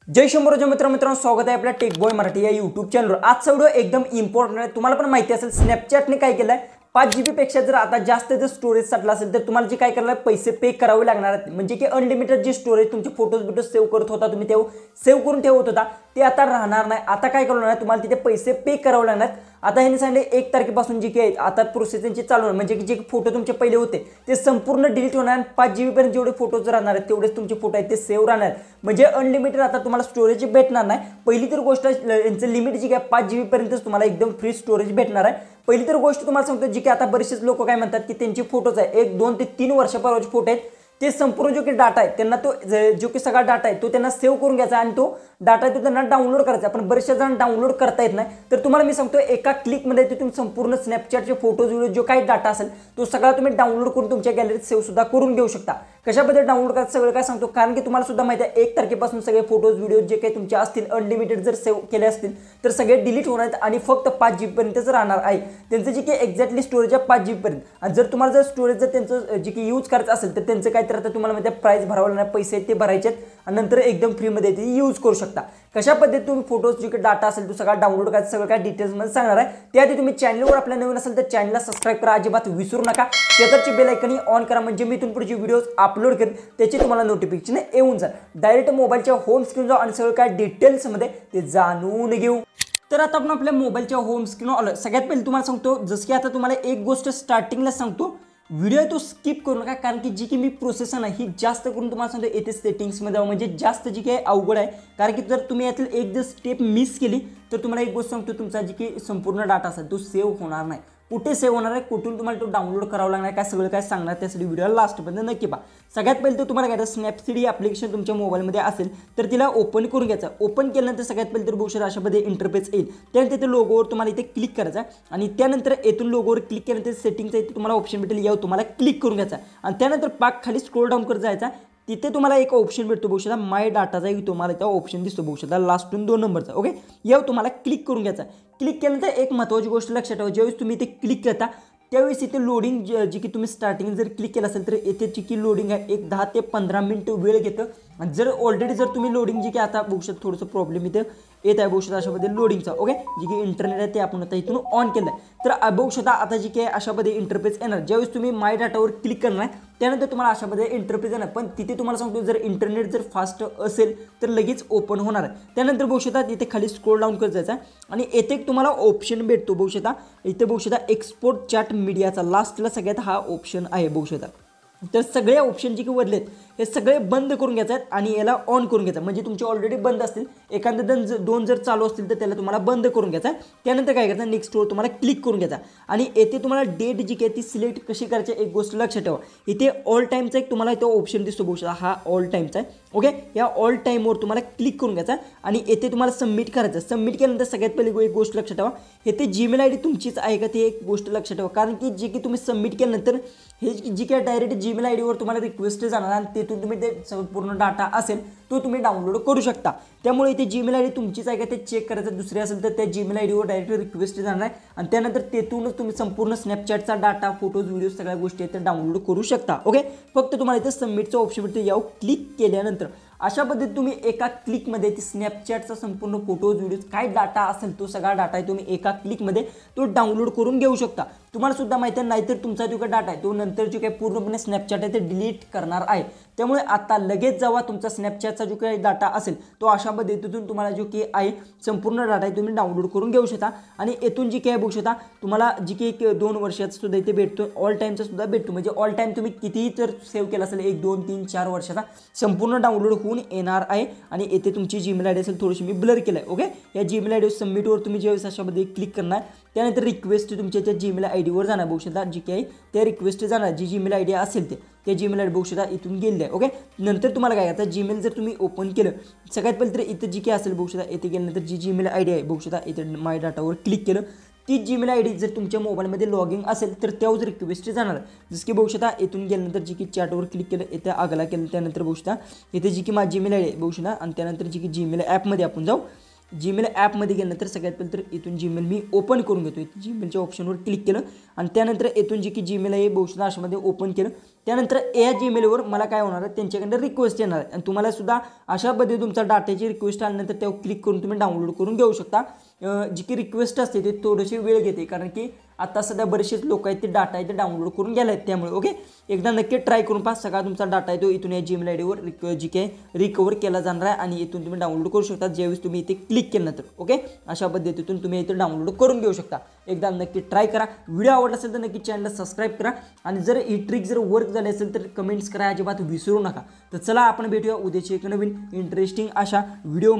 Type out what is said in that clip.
जय शंभर मित्रांनो स्वागत आहे आपल्या टेक बॉय मराठी या यूट्यूब चॅनलवर। आजचा व्हिडिओ एकदम इम्पॉर्टंट आहे। तुम्हाला पण माहिती असेल स्नॅपचॅटने काय केलंय 5 GB पेक्षा जर आता जास्त जर स्टोरेज साठला असेल तर तुम्हाला जे काय करायला पैसे पे करावे लागणार आहेत। म्हणजे की अनलिमिटेड जे स्टोरेज तुमचे फोटोज बिटोज सेव्ह करत होता तुम्ही ते सेव्ह करून ठेवत होता ते आता राहणार नाही। आता काय करणार आहे तुम्हाला तिथे पैसे पे करावे लागणार। आता ह्यांनी सांगितले 1 तारखेपासून जी काही आता प्रोसेसिंगची चालू होणार म्हणजे की जे फोटो तुमचे पहिले होते ते संपूर्ण डिलीट होणार आणि 5 GB पर्यंत जेवढे फोटोज राहणार आहेत तेवढेच तुमचे फोटो आहेत ते सेव्ह राहणार। म्हणजे अनलिमिटेड आता तुम्हाला स्टोरेज भेटणार नाही। पहिली तर गोष्ट यांचं लिमिट जी काय 5 GB पर्यंतच तुम्हाला एकदम फ्री स्टोरेज भेटणार आहे। पहिली तर गोष्ट तुम्हाला सांगतो जी की आता बरेचसे लोक काय म्हणतात की त्यांचे फोटोज आहे 1 2 ते 3 वर्षापूर्वीचे फोटो आहेत ते संपूर्ण जो की डाटा आहे त्यांना तो जो की सगळा डाटा आहे तो त्यांना सेव्ह करून घ्यायचा आणि तो डाटा तो त्यांना डाउनलोड करायचा। पण बरेचशे जण डाउनलोड करता येत नाही तर तुम्हाला मी सांगतो एका क्लिकमध्ये तुम्ही संपूर्ण स्नॅपचॅटचे फोटोज व्हिडिओ जो काही डाटा असेल तो सगळा तुम्ही डाउनलोड करून तुमच्या गॅलरीत सेव्ह सुद्धा करून घेऊ शकता। कशा पद्धतीने डाउनलोड करायचं सगळं काय सांगतो कारण की तुम्हाला सुद्धा माहिती आहे 1 तारखेपासून सगळे फोटोज व्हिडिओ जे काही तुमचे असतील अनलिमिटेड जर सेव्ह केले असतील तर सगळे डिलीट होणार आहेत आणि फक्त 5 GB पर्यंतच राहणार आहे। त्यांचं जे काही एक्झॅक्टली स्टोरेज आहे 5 GB पर्यंत आणि जर तुम्हाला जर स्टोरेज जर त्यांचं जे काही यूज करायचं असेल तर त्यांचं काय तर आता तुम्हाला माहिती आहे प्राइस भरावं लागणार पैसे ते भरायचे आणि नंतर एकदम फ्रीमध्ये ते यूज करू शकता। कशा पद्धतीने तुम्ही फोटोज जे काही डाटा असेल तो सगळा डाउनलोड करायचं सगळं काय डिटेल्समध्ये सांगणार आहे। त्याआधी तुम्ही चॅनलवर आपल्या नवीन असेल तर चॅनलला सबस्क्राइब करा अजिबात विसरू नका। शेजारची बेल आयकॉन ऑन करा म्हणजे मी इथून पुढचे व्हिडिओज अपलोड करेन त्याची तुम्हाला नोटिफिकेशन येऊन जाईल। डायरेक्ट मोबाईलच्या होम स्क्रीन जाऊ आणि सगळं काय डिटेल्समध्ये ते जाणून घेऊ। तर आता आपण आपल्या मोबाईलच्या होम स्क्रीनवर आलो। सगळ्यात पहिले तुम्हाला सांगतो जसं की आता तुम्हाला एक गोष्ट स्टार्टिंगला सांगतो व्हिडिओ तो स्किप करू नका कारण की जी की मी प्रोसेस आहे ही जास्त करून तुम्हाला सांगतो येथे सेटिंग्समध्ये म्हणजे जास्त जी काही अवघड आहे कारण की जर तुम्ही यातील एक जर स्टेप मिस केली तर तुम्हाला एक गोष्ट सांगतो तुमचा जी की संपूर्ण डाटा असेल तो सेव्ह होणार नाही। कुठे सेव्ह होणार आहे कुठून तुम्हाला तो डाउनलोड करावा लागणार काय सगळं काय सांगणार त्यासाठी व्हिडिओला लास्टपर्यंत नक्की पहा। सगळ्यात पहिले तर तुम्हाला काय स्नॅपसीड ॲप्लिकेशन तुमच्या मोबाईलमध्ये असेल तर तिला ओपन करून घ्यायचं। ओपन केल्यानंतर सगळ्यात पहिले तर बघू शकता अशा पद्धतीने इंटरफेस येईल त्यानंतर तिथे लोगोवर तुम्हाला इथे क्लिक करायचा आणि त्यानंतर येथून लोगोवर क्लिक केल्यानंतर सेटिंगचा इथे तुम्हाला ऑप्शन भेटेल यावर तुम्हाला क्लिक करून घ्यायचा आणि त्यानंतर पाक खाली स्क्रोल डाऊन करत जायचा। तिथे तुम्हाला एक ऑप्शन भेटतो बघू शकता माय डाटाचा तुम्हाला इथं ऑप्शन दिसतो बघू शकता लास्टून 2 नंबरचा ओके यावर तुम्हाला क्लिक करून घ्यायचा। क्लिक केल्यानंतर एक महत्त्वाची गोष्ट लक्षात ठेवा ज्यावेळेस तुम्ही इथे क्लिक करता त्यावेळेस इथे लोडिंग जी की तुम्ही स्टार्टिंग जर क्लिक केलं असेल तर येथे जी की लोडिंग आहे एक 10 ते 15 मिनिटं वेळ घेतं आणि जर ऑलरेडी जर तुम्ही लोडिंग जी की आता बघू शकता थोडंसं प्रॉब्लेम इथे येत आहे बघू शकता अशा पद्धतीने लोडिंगचा ओके जी की इंटरनेट आहे ते आपण आता इथून ऑन केलं आहे। तर बघू शकता आता जी काही अशा पद्धतीने इंटरफेस येणार ज्यावेळेस तुम्ही माय डाटावर क्लिक करणार त्यानंतर तुम्हाला अशा पद्धतीने इंटरफेस येणार पण तिथे तुम्हाला सांगतो जर इंटरनेट जर फास्ट असेल तर लगेच ओपन होणार आहे। त्यानंतर बघू शकता इथे खाली स्क्रोल डाऊन करत जायचा आणि येथे तुम्हाला ऑप्शन भेटतो बघू शकता इथे बघू शकता एक्सपोर्ट चॅट मीडियाचा लास्टला सगळ्यात हा ऑप्शन आहे बघू शकता। तर सगळे ऑप्शन जे की वरलेत हे सगळे बंद करून घ्यायचे आहेत आणि याला ऑन करून घ्यायचं म्हणजे तुमचे ऑलरेडी बंद असतील एखादा 2 जर चालू असतील तर त्याला तुम्हाला बंद करून घ्यायचा। त्यानंतर काय करायचं नेक्स्टवर तुम्हाला क्लिक करून घ्यायचा आणि येथे तुम्हाला डेट जी काही ती सिलेक्ट कशी करायची एक गोष्ट लक्षात ठेवा इथे ऑल टाईमचा एक तुम्हाला इथे ऑप्शन दिसतो बघू शकता हा ऑल टाईमचा आहे ओके या ऑल टाईमवर तुम्हाला क्लिक करून घ्यायचा आणि येथे तुम्हाला सबमिट करायचं। सबमिट केल्यानंतर सगळ्यात पहिली एक गोष्ट लक्षात ठेवा येथे जीमेल ID तुमचीच आहे का ते एक गोष्ट लक्षात ठेवा कारण की जे की तुम्ही सबमिट केल्यानंतर हे जी काय डायरेक्ट जीमेल ID वर तुम्हाला रिक्वेस्ट जाणार आणि तेथून तुम्ही ते संपूर्ण डाटा असेल तो तुम्ही डाउनलोड करू शकता। त्यामुळे इथे जीमेल ID तुमचीच आहे का ते चेक करायचं दुसरे असेल तर त्या जीमेल ID वर डायरेक्ट रिक्वेस्ट जाणार आहे आणि त्यानंतर तेथूनच तुम्ही संपूर्ण स्नॅपचॅटचा डाटा फोटोज व्हिडिओज सगळ्या गोष्टी आहेत त्या डाउनलोड करू शकता ओके। फक्त तुम्हाला इथे सबमिटचा ऑप्शन भेटतो यावर क्लिक केल्यानंतर अशा पद्धतीने तुम्ही एका क्लिकमध्ये ते स्नॅपचॅटचा संपूर्ण फोटोज व्हिडिओज काय डाटा असेल तो सगळा डाटा आहे तुम्ही एका क्लिकमध्ये तो डाउनलोड करून घेऊ शकता। तुम्हाला सुद्धा माहिती आहे नाहीतर तुमचा जो काही डाटा आहे तो नंतर जो काही पूर्णपणे स्नॅपचॅट आहे ते डिलीट करणार आहे। त्यामुळे आता लगेच जेव्हा तुमचा स्नॅपचॅटचा जो काही डाटा असेल तो अशा पद्धतीतून तुम्हाला जो की आहे संपूर्ण डाटा आहे तुम्ही डाउनलोड करून घेऊ शकता आणि येथून जी काही बघू शकता तुम्हाला जी काही 2 वर्षाचा सुद्धा इथे भेटतो ऑल टाईमचा सुद्धा भेटतो म्हणजे ऑल टाईम तुम्ही कितीही जर सेव्ह केला असेल 1 2 3 4 वर्षाचा संपूर्ण डाउनलोड होऊन येणार आहे। आणि येथे तुमची जीमेल ID असेल थोडीशी मी ब्लर केलं आहे ओके या जीमेल ID सबमिटवर तुम्ही ज्यावेळेस अशामध्ये क्लिक करणार त्यानंतर रिक्वेस्ट तुमच्या त्या जीमेल ID वर जाणार बघू शकता जी काही त्या रिक्वेस्ट जाणार जी जीमेल ID असेल ते जीमेल ID बघू शकता इथून गेले आहे ओके। नंतर तुम्हाला काय आता जीमेल जर तुम्ही ओपन केलं सगळ्यात पहिले तर इथं जी काही असेल बघू शकता येथे गेल्यानंतर जी जीमेल ID आहे बघू शकता इथे माय डाटावर क्लिक केलं ती जीमेल ID जर तुमच्या मोबाईलमध्ये लॉगिंग असेल तर त्यावर रिक्वेस्ट जाणार जसं की बघू शकता इथून गेल्यानंतर जी की चॅटवर क्लिक केलं इथे आगला केलं त्यानंतर बघू शकता इथे जी की माझी जीमेल ID आहे बघू शकता आणि त्यानंतर जी की जीमेल ॲपमध्ये आपण जाऊ जीमेल ॲपमध्ये गेल्यानंतर सगळ्यात पहिलं तर इथून जीमेल मी ओपन करून घेतो. इथं जीमेलच्या ऑप्शनवर क्लिक केलं आणि त्यानंतर इथून जी की जीमेल आहे बहुशः अशामध्ये ओपन केलं. त्यानंतर या जीमेलवर मला काय होणार आहे त्यांच्याकडनं रिक्वेस्ट येणार आहे आणि तुम्हाला सुद्धा अशा पद्धतीने तुमचा डाटाची रिक्वेस्ट आल्यानंतर त्यावर क्लिक करून तुम्ही डाउनलोड करून घेऊ शकता. जी की रिक्वेस्ट असते ते थोडीशी वेळ घेते कारण की आता सध्या बरेचसेच लोक आहेत ते डाटा आहे ते डाउनलोड करून गेले आहेत. त्यामुळे ओके एकदा नक्की ट्राय करून पहा. सगळा तुमचा डाटा आहे तो इथून या जीमेल आयडीवर जी काय रिकवर केला जाणार आहे आणि इथून तुम्ही डाउनलोड करू शकता ज्यावेळेस तुम्ही इथे क्लिक केल्यानंतर. ओके अशा पद्धतीतून तुम्ही इथे डाउनलोड करून घेऊ शकता. एकदा नक्की ट्राय करा. व्हिडिओ आवडला असेल तर नक्की चॅनलला सबस्क्राईब करा आणि जर ही ट्रिक जर वर्क झाली असेल तर कमेंट्स करा अजिबात विसरू नका. तर चला आपण भेटूया उद्याची एक नवीन इंटरेस्टिंग अशा व्हिडिओ.